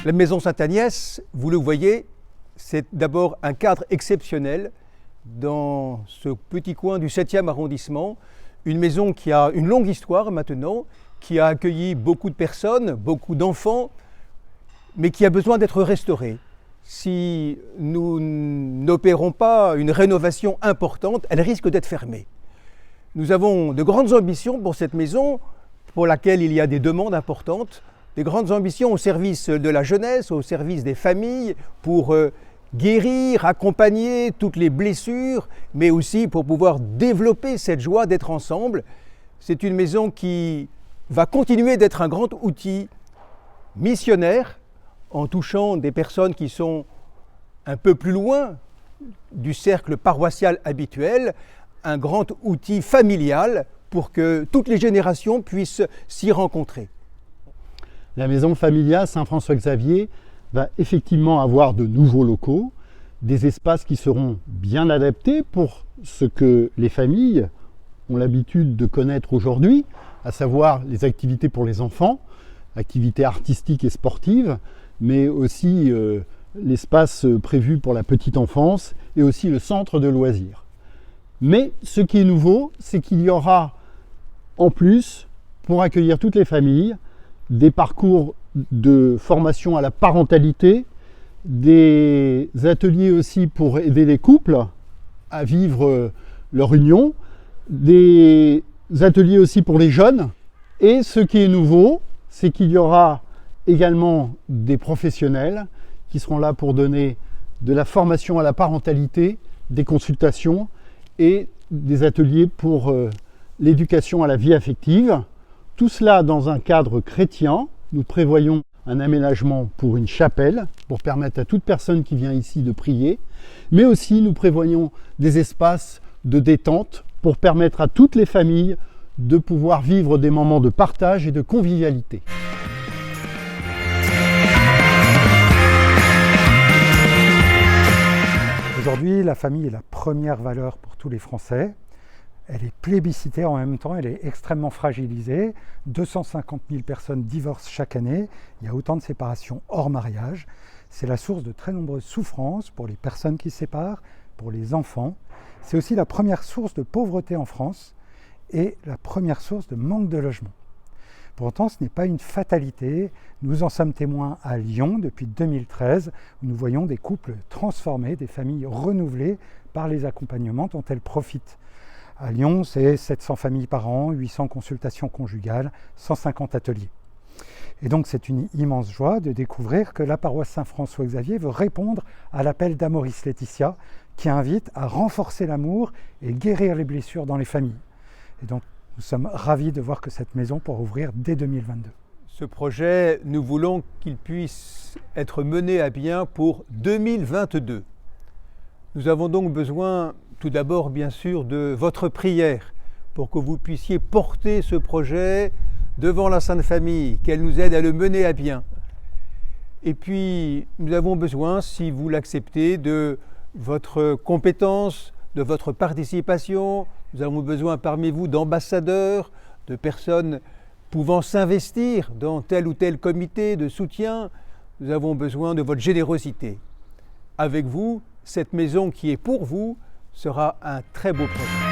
La maison Sainte-Agnès, vous le voyez, c'est d'abord un cadre exceptionnel dans ce petit coin du 7e arrondissement. Une maison qui a une longue histoire maintenant, qui a accueilli beaucoup de personnes, beaucoup d'enfants, mais qui a besoin d'être restaurée. Si nous n'opérons pas une rénovation importante, elle risque d'être fermée. Nous avons de grandes ambitions pour cette maison, pour laquelle il y a des demandes importantes, des grandes ambitions au service de la jeunesse, au service des familles, pour guérir, accompagner toutes les blessures, mais aussi pour pouvoir développer cette joie d'être ensemble. C'est une maison qui va continuer d'être un grand outil missionnaire en touchant des personnes qui sont un peu plus loin du cercle paroissial habituel, un grand outil familial pour que toutes les générations puissent s'y rencontrer. La maison Familia Saint-François-Xavier va effectivement avoir de nouveaux locaux, des espaces qui seront bien adaptés pour ce que les familles ont l'habitude de connaître aujourd'hui, à savoir les activités pour les enfants, activités artistiques et sportives, mais aussi l'espace prévu pour la petite enfance et aussi le centre de loisirs. Mais ce qui est nouveau, c'est qu'il y aura en plus, pour accueillir toutes les familles, des parcours de formation à la parentalité, des ateliers aussi pour aider les couples à vivre leur union, des ateliers aussi pour les jeunes. Et ce qui est nouveau, c'est qu'il y aura également des professionnels qui seront là pour donner de la formation à la parentalité, des consultations et des ateliers pour l'éducation à la vie affective. Tout cela dans un cadre chrétien. Nous prévoyons un aménagement pour une chapelle, pour permettre à toute personne qui vient ici de prier, mais aussi nous prévoyons des espaces de détente pour permettre à toutes les familles de pouvoir vivre des moments de partage et de convivialité. Aujourd'hui, la famille est la première valeur pour tous les Français. Elle est plébiscitée en même temps, elle est extrêmement fragilisée. 250 000 personnes divorcent chaque année. Il y a autant de séparations hors mariage. C'est la source de très nombreuses souffrances pour les personnes qui se séparent, pour les enfants. C'est aussi la première source de pauvreté en France et la première source de manque de logement. Pourtant, ce n'est pas une fatalité. Nous en sommes témoins à Lyon depuis 2013, où nous voyons des couples transformés, des familles renouvelées par les accompagnements dont elles profitent. À Lyon, c'est 700 familles par an, 800 consultations conjugales, 150 ateliers. Et donc c'est une immense joie de découvrir que la paroisse Saint-François-Xavier veut répondre à l'appel d'Amoris Laetitia, qui invite à renforcer l'amour et guérir les blessures dans les familles. Et donc nous sommes ravis de voir que cette maison pourra ouvrir dès 2022. Ce projet, nous voulons qu'il puisse être mené à bien pour 2022. Nous avons donc besoin tout d'abord, bien sûr, de votre prière pour que vous puissiez porter ce projet devant la Sainte Famille, qu'elle nous aide à le mener à bien. Et puis, nous avons besoin, si vous l'acceptez, de votre compétence, de votre participation. Nous avons besoin parmi vous d'ambassadeurs, de personnes pouvant s'investir dans tel ou tel comité de soutien. Nous avons besoin de votre générosité. Avec vous, cette maison qui est pour vous sera un très beau projet.